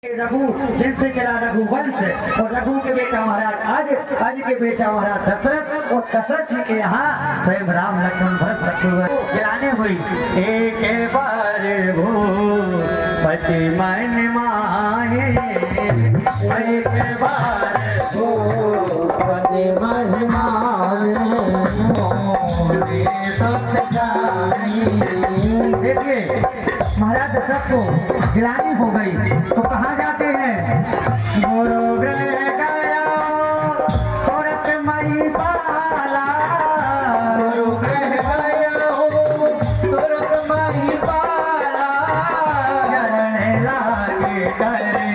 रघु जिनसे चला रघुवंश और रघु के बेटा महाराज आज के बेटा महाराज दशरथ और दशरथ जी के यहाँ स्वयं राम लक्ष्मण भरत शत्रुघ्न जलाने हुई। एक बार भूपति मन माहे, एक बार भूपति मन माहे, देखिए महाराज दशरथ को गिलानी हो गई तो कहाँ जाते हैं? गुरु गृह गया औरत मई पाला, गुरु गृह गया औरत मई पाला, चरण लागे करे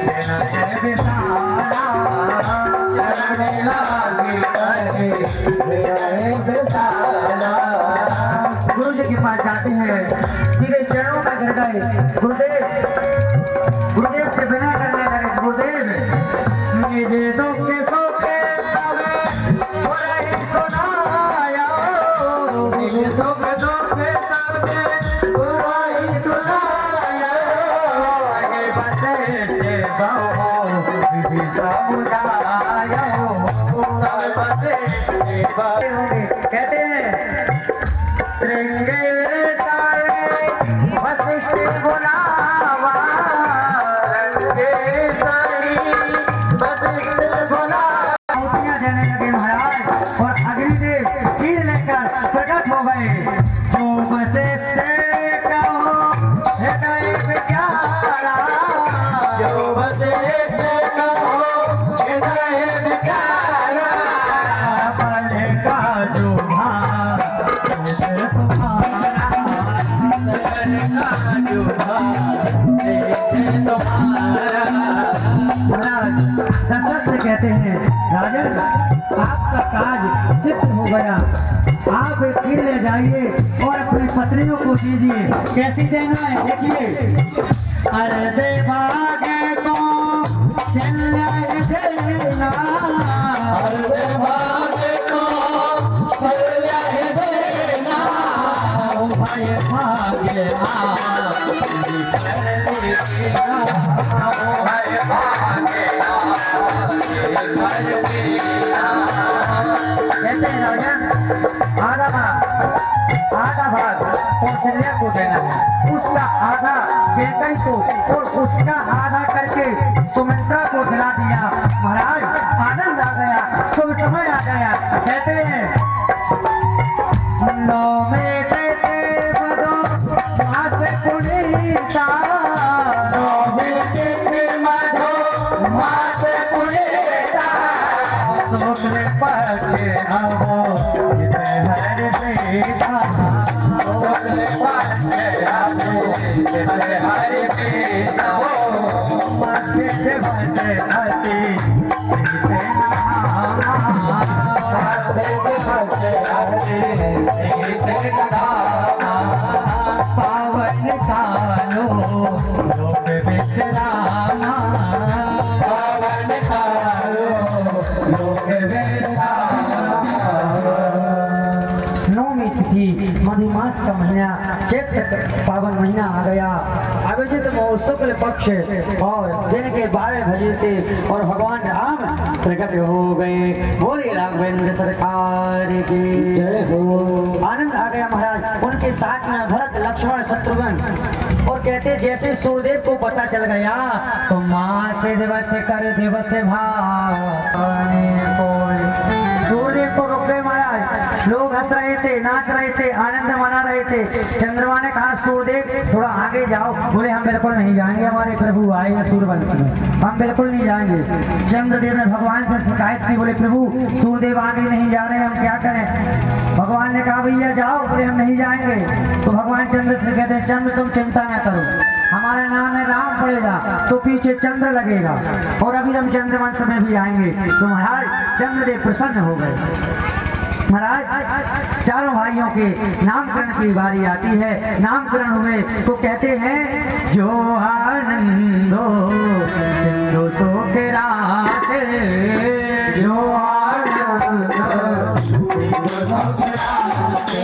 विनय विशाला, चरण लागे करे विनय विशाला। गुरु जी के पास जाते हैं, सीधे चरणों में गिर गए। गुरुदेव गुरुदेव से बिना करने लगे, गुरुदेव मुझे दुख के सोखे हो रही सुनाया, मुझे सुख दुख हो रही सुनाया, ये वशिष्ठ बहु विधि समुदाय, वशिष्ठ बहु कहते हैं श्रृंगेर सारे वशिष्ठ बुलावा, श्रृंगेर सारी वशिष्ठ बुलावा। आहुतियां देने लगे महाराज और अग्निदेव तीर लेकर प्रकट हो गए। जो वशिष्ठ कहो हृदय विचारा, जो वशिष्ठ कहो हृदय विचारा, बल का जो दशरथ से कहते हैं राजन आपका काज सिद्ध हो गया, आप एक तीर ले जाइए और अपनी पत्नियों को दीजिए। कैसी देना है देखिए, अरे दे भागे को शल्य देना, अरे दे भागे को शल्य देना, ओ भाई भागे आधा भाग कौशल्या को देना है, उसका आधा कैकई को और उसका आधा करके सुमित्रा को दिला दिया। महाराज आनंद आ गया, शुभ समय आ गया। कहते हैं नौ में देते बदो मास पुनीता, नौ में देते मधो मास पुनीता, शुक्ल पक्ष अवो जित हर बेटा, शुक्ल पक्ष अवो जित हर बेटा, मध्य दिवस अति सीते नहाना, मध्य दिवस अति सीते नहाना, पावन कालो लोक विश्रामा, पावन कालो लोक विश्रामा। नौमी तिथि मधुमास का महीना चैत्र पावन महीना आ गया। आयोजित शुक्ल पक्ष और दिन के 12 बजे थे और भगवान राम प्रकट हो गए। बोलिए राघवेंद्र सरकार की जय हो। आनंद आ गया महाराज, उनके साथ में भरत लक्ष्मण शत्रुघ्न। और कहते जैसे सूर्यदेव को पता चल गया तो माँ से दिवस कर दिवस भाने सूर्यदेव को रोक गए महाराज। लोग हंस रहे थे, नाच रहे थे, आनंद मना रहे थे। चंद्रमा ने कहा सूर्यदेव थोड़ा आगे जाओ। बोले हम बिल्कुल नहीं जाएंगे, हमारे प्रभु आए हैं सूर्यवंश में, हम बिल्कुल नहीं जाएंगे। चंद्रदेव ने भगवान से शिकायत की, बोले प्रभु सूर्यदेव आगे नहीं जा रहे, हम क्या करें? भगवान ने कहा भैया जाओ। बोले हम नहीं जाएंगे। तो भगवान चंद्र से कहते हैं चंद्र तुम चिंता न करो, हमारा नाम है राम पड़ेगा तो पीछे चंद्र लगेगा और अभी हम चंद्रवंश में भी आएंगे। तो महाराज चंद्रदेव प्रसन्न हो गए। महाराज चारों भाइयों के नामकरण की बारी आती है। नामकरण हुए तो कहते हैं जो आनंदो सिंधु सोकेरा से, जो आनंदो सिंधु सोकेरा से,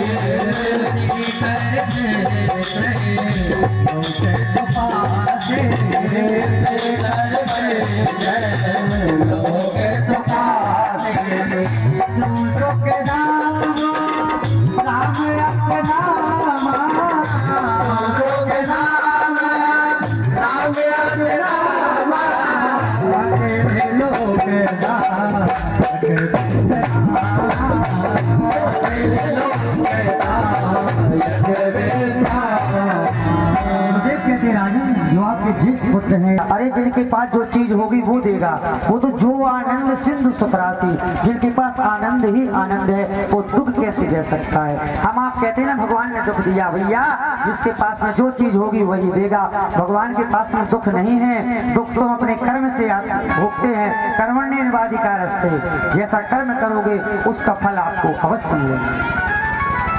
कहते राजन जो आपके ज्येष्ठ पुत्र हैं, अरे जिनके पास जो चीज होगी वो देगा। वो तो जो आनंद सिंधु सुखराशि, जिनके पास आनंद ही आनंद है, वो दुख कैसे दे सकता है। हम आप कहते हैं ना भगवान ने दुख दिया, भैया जिसके पास में जो चीज होगी वही देगा। भगवान के पास में दुख नहीं है, दुख तो अपने कर्म से भोगते हैं। कर्मण्येवाधिकारस्ते, जैसा कर्म करोगे उसका फल आपको अवश्य मिलेगा।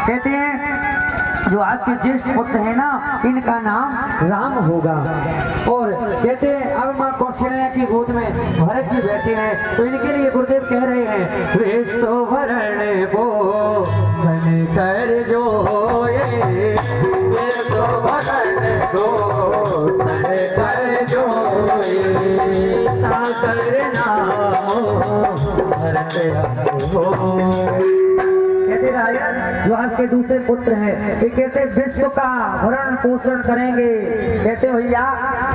कहते हैं जो आपके ज्येष्ठ पुत्र है ना, इनका नाम राम होगा। और कहते हैं अब माँ कौशल्या की गोद में भरत जी बैठे हैं, तो इनके लिए गुरुदेव कह रहे हैं वेस्तो भरण वो बन कर जो वेस्तो भरण वो सन कर जो करना भरत हो। कहते राजन जो आपके दूसरे पुत्र हैं, ये कहते विश्व का भरण पोषण करेंगे। कहते भैया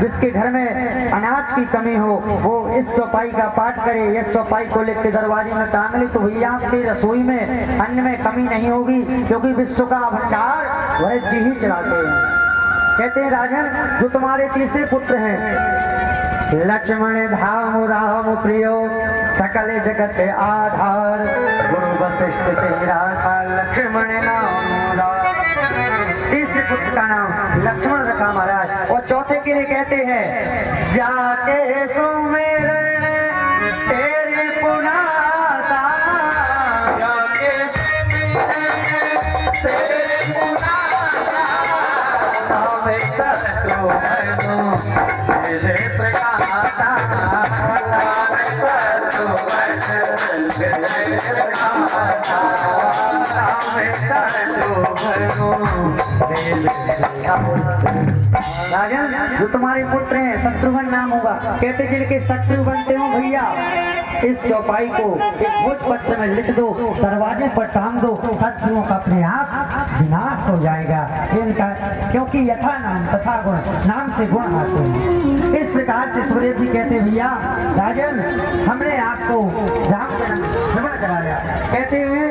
जिसके घर में अनाज की कमी हो वो इस चौपाई का पाठ करे, इस चौपाई को लेकर दरवाजे में टांग ले, तो भैया आपकी रसोई में अन्न में कमी नहीं होगी, क्योंकि विश्व का भंडार भरत जी ही चलाते हैं। कहते हैं राजन जो तुम्हारे तीसरे पुत्र हैं, लक्ष्मण धाम राम प्रियो सकल जगत आधार, गुरु वशिष्ठ तेरा था लक्ष्मण नाम। तीसरे पुत्र का नाम लक्ष्मण रखा महाराज। और चौथे के लिए कहते हैं जाके सुमेरन तेरे पुनासा, जाके सुमेरन तेरे पुनासा, तावे शत्रुघ्न तेरे प्रकाशा, तावे शत्रुघ्न तेरे प्रकाशा, तावे शत्रुघ्न तेरे प्रकाशा। राजन जो तुम्हारे पुत्र हैं शत्रुघ्न नाम होगा। कहते जिनके शत्रु बनते हो भैया इस चौपाई को एक भोजपत्र में लिख दो, दरवाजे पर टांग दो, शत्रुओं का अपने आप विनाश हो जाएगा इनका, क्योंकि यथा नाम तथा गुण, नाम से गुण आते हैं। इस प्रकार से सुखदेव जी कहते भैया राजन हमने आपको राम जन्म श्रवण कराया। कहते हैं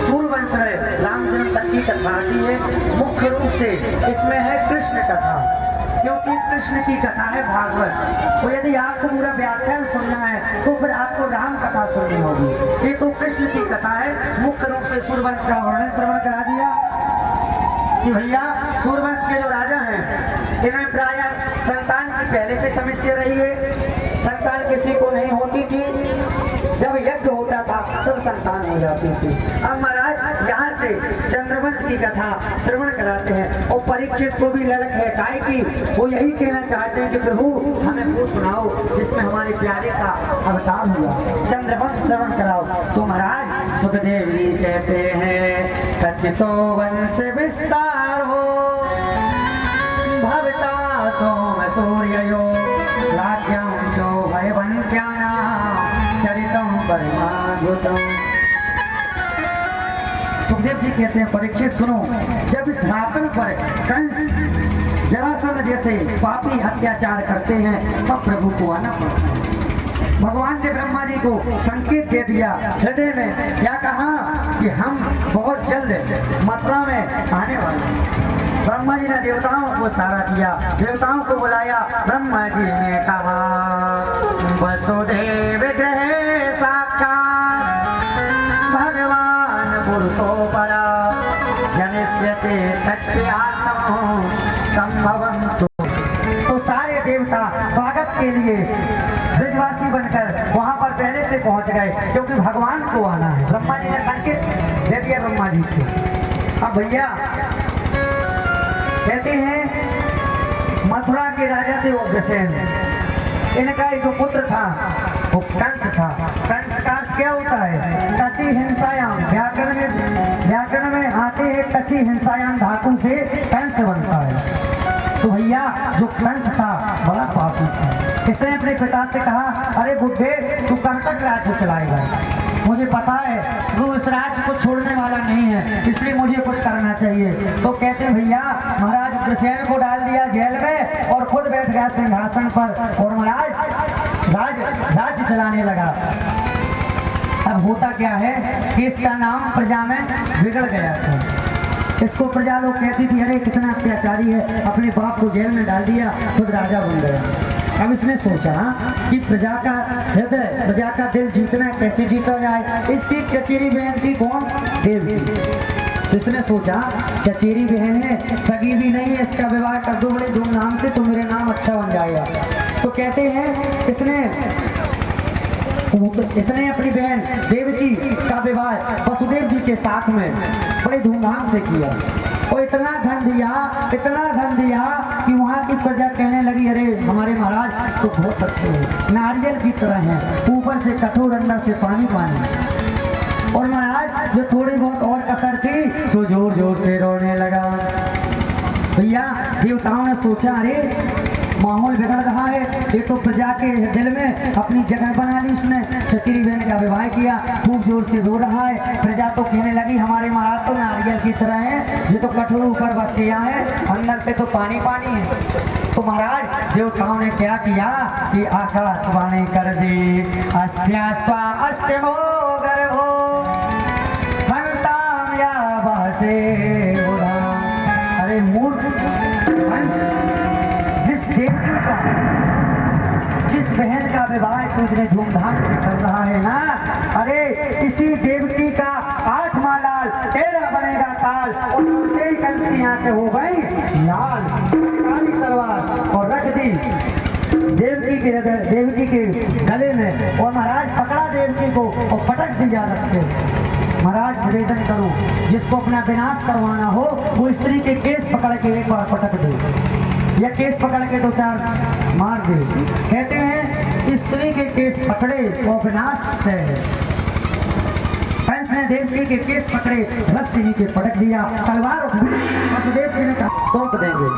सूर्यवंश में राम जन्म तक की कथा आती है, मुख्य रूप से इसमें है कृष्ण कथा, क्योंकि कृष्ण की कथा है भागवत। तो यदि आपको पूरा व्याख्यान सुनना है तो फिर आपको राम कथा सुननी होगी। ये तो कृष्ण की कथा है, मुख्य रूप से सूर्यवंश का वर्णन श्रवण करा दिया कि भैया सूर्यवंश के जो राजा हैं इनमें प्राय संतान की पहले से समस्या रही है, संतान किसी को नहीं होती थी, जब यज्ञ होता था तब संतान हो जाती थी। अब महाराज यहाँ से चंद्रवंश की कथा श्रवण कराते हैं और परीक्षित को भी ललक है, काहे की वो यही कहना चाहते हैं कि प्रभु हमें वो सुनाओ जिसमें हमारे प्यारे का अवतार हुआ, चंद्रवंश श्रवण कराओ। तो महाराज सुखदेव जी कहते हैं कथितो वंश विस्तार हो भवता सोम सूर्यो राज्यं जो भय वंश्याना चरितम परमाद्भुतम। सुखदेव जी कहते हैं परीक्षित सुनो, जब इस धरातल पर कंस जरासंध जैसे पापी अत्याचार करते हैं तब प्रभु को आना पड़ता है। भगवान ने ब्रह्मा जी को संकेत दे दिया हृदय में, क्या कहा कि हम बहुत जल्द मथुरा में आने वाले हैं। ब्रह्मा जी ने देवताओं को सारा किया, देवताओं को बुलाया। ब्रह्मा जी ने कहा वसुदेव ग्रहे साक्षात भगवान पुरुषोपरा जनिष्यते तत्यात्मो संभवं। तो सारे देवता स्वागत के लिए ब्रजवासी बनकर वहां पर पहले से पहुंच गए, क्योंकि भगवान को आना है। ब्रह्मा जी ने संकेत दे दिया ब्रह्मा जी को। अब भैया कहते हैं मथुरा के राजा थे उग्रसेन, इनका एक जो पुत्र था वो कंस था। कंस का अर्थ क्या होता है? कसी हिंसायाम, व्याकरण में आते हैं कसी हिंसायाम धातु से कंस बनता है। तो भैया जो कंस था बड़ा पापी था, इसने अपने पिता से कहा अरे बुढ़े तू कब तक राज्य चलाएगा, मुझे पता है वो इस राज्य को छोड़ने वाला नहीं है, इसलिए मुझे कुछ करना चाहिए। तो कहते भैया महाराज उग्रसेन को डाल दिया जेल में और खुद बैठ गया सिंहासन पर और महाराज राज्य चलाने लगा। अब होता क्या है कि इसका नाम प्रजा में बिगड़ गया था। इसको प्रजा लोग कहती थी अरे कितना अत्याचारी है, अपने बाप को जेल में डाल दिया, खुद राजा बन गया। अब इसने सोचा कि प्रजा का हृदय, प्रजा का दिल जीतना कैसे जीता जाए। इसकी चचेरी बहन थी कौन? देवी। तो इसने सोचा चचेरी बहन है, सगी भी नहीं है, इसका विवाह कर दो बड़े धूमधाम से तो मेरे नाम अच्छा बन जाएगा। तो कहते हैं इसने अपनी बहन देवकी का विवाह वसुदेव जी के साथ में बड़े धूमधाम से किया और इतना धन दिया कि वहाँ की प्रजा कहने लगी अरे हमारे महाराज तो बहुत अच्छे हैं, नारियल की तरह हैं, ऊपर से कठोर अंदर से पानी पानी। और महाराज जो थोड़ी बहुत और कसर थी सो जोर जोर से रोने लगा। भैया देवताओं ने सोचा अरे माहौल बिगड़ रहा है, ये तो प्रजा के दिल में अपनी जगह बना ली उसने, चचेरी बहन का विवाह किया, खूब जोर से रो रहा है। प्रजा तो कहने लगी हमारे महाराज तो नारियल की तरह है, ये तो कठोर ऊपर बसिया है, अंदर से तो पानी पानी है। तो महाराज देवताओं ने क्या किया कि आकाशवाणी कर दी अस्यास्त्वा अष्टमो गर्भो हंताम या बहसे। अरे मूर्ख, जिस बहन का विवाह तू इतने धूमधाम से कर रहा है ना, अरे इसी देवकी का 8वां लाल तेरा बनेगा काल। और कंस की आंखें हो गई लाल, काली तलवार और रख दी देवकी के गले में और महाराज पकड़ा देवकी को और पटक दिया रथ से। महाराज निवेदन करो जिसको अपना विनाश करवाना हो वो स्त्री के केस पकड़ के एक बार पटक दे या केस पकड़ के 2-4 मार दे। कहते हैं स्त्री के केस पकड़े वो विनाश है। कंस ने देवकी के केस पकड़े, रथ से नीचे पटक दिया, तलवार उठाई, वसुदेव जी ने कहा सौंप देंगे।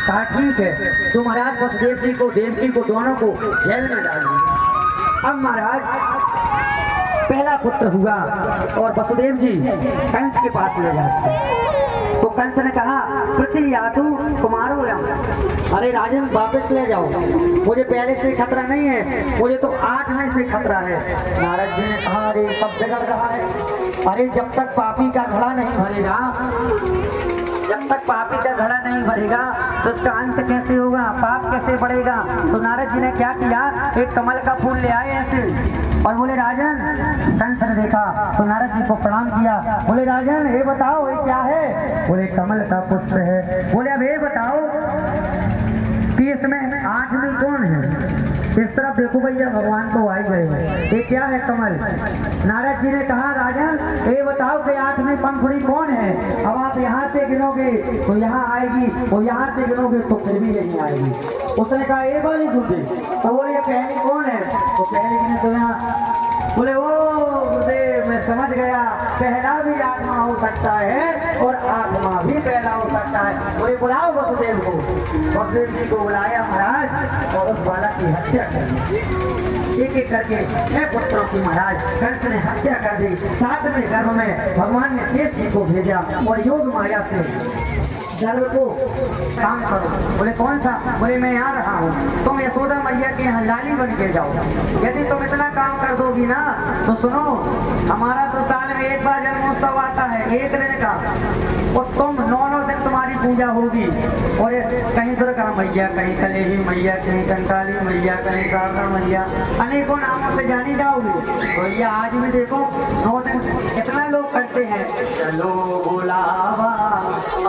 कहा ठीक है। तो महाराज वसुदेव जी को देवकी को दोनों को जेल में डाल दिया। अब महाराज पहला पुत्र हुआ और वसुदेव जी कंस के पास ले जाते। तो कंस ने कहा प्रति यातु कुमारो यम, अरे राजन वापस ले जाओ, मुझे पहले से खतरा नहीं है, मुझे तो 8 में से खतरा है। नारद जी ने कहा अरे सब बिगड़ रहा है, अरे जब तक पापी का घड़ा नहीं भरेगा, जब तक पापी का घड़ा नहीं भरेगा तो उसका अंत कैसे होगा, पाप कैसे बढ़ेगा। तो नारद जी ने क्या किया, एक कमल का फूल ले आए ऐसे और बोले राजन। कंस ने देखा तो नारद जी को प्रणाम किया, बोले राजन ये बताओ ये क्या है। बोले कमल का पुष्प है। बोले अब ये बताओ कि इसमें आदमी कौन है। इस तरफ देखो भैया भगवान तो आ ही गए हैं, ये क्या है कमल। नारद जी ने कहा राजन ये बताओ कि 8वीं पंखुड़ी कौन है। अब आप यहाँ से गिनोगे तो यहाँ आएगी और यहाँ से गिनोगे तो फिर भी नहीं आएगी। उसने कहा ये वाली दूसरी। तो बोले ये पहली कौन है। तो पहली गिने तो यहाँ। बोले ओ गुरुदेव मैं समझ गया, पहला भी 8वां हो सकता है और 8वां भी पहला हो सकता है। बोले बुलाओ वसुदेव को। वसुदेव जी को बुलाया महाराज और उस बालक की हत्या कर दी। एक एक करके 6 पुत्रों की महाराज कंस ने हत्या कर दी। 7वें गर्भ में भगवान ने शेष जी को भेजा और योग माया से गर्भ को काम करो। बोले कौन सा। बोले मैं यहाँ रहा हूँ, तुम यशोदा मैया के यहाँ लाली बन के जाओ। यदि तुम इतना काम कर दोगी ना तो सुनो हमारा तो साल में एक बार जन्मोत्सव आता है 1 दिन का, और तुम 9 दिन तुम्हारी पूजा होगी। और कहीं दुर्गा मैया, कहीं कलेही मैया, कहीं कंकाली मैया, कहीं शारदा मैया, अनेकों नामों से जानी जाओगी। तो ये आज भी देखो 9 दिन कितना लोग करते हैं। चलो बुलावा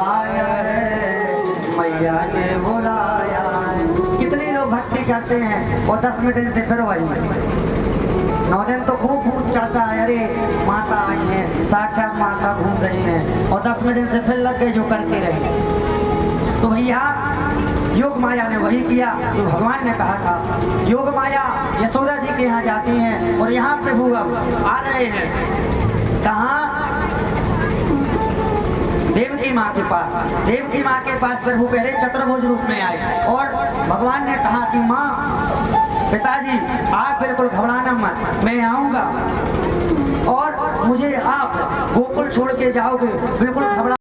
आया है, मैया ने बुलाया है, कितने लोग भक्ति करते हैं। और 10वें दिन से फिर वही 9 दिन तो खूब भूत चढ़ता है, अरे माता आई है, साक्षात माता घूम रही है। और 10वें दिन से फिर लग गए जो करते रहे। तो भैया योग माया ने वही किया जो भगवान ने कहा था। योग माया यशोदा जी के यहाँ जाती हैं और यहाँ प्रभु अब आ रहे हैं। कहाँ। देवकी माँ के पास। देवकी माँ के पास प्रभु पहले चतुर्भुज रूप में आए और भगवान ने कहा कि माँ पिताजी आप बिल्कुल घबराना मत, मैं आऊंगा। मुझे आप गोकुल छोड़ के जाओगे, बिल्कुल घबरा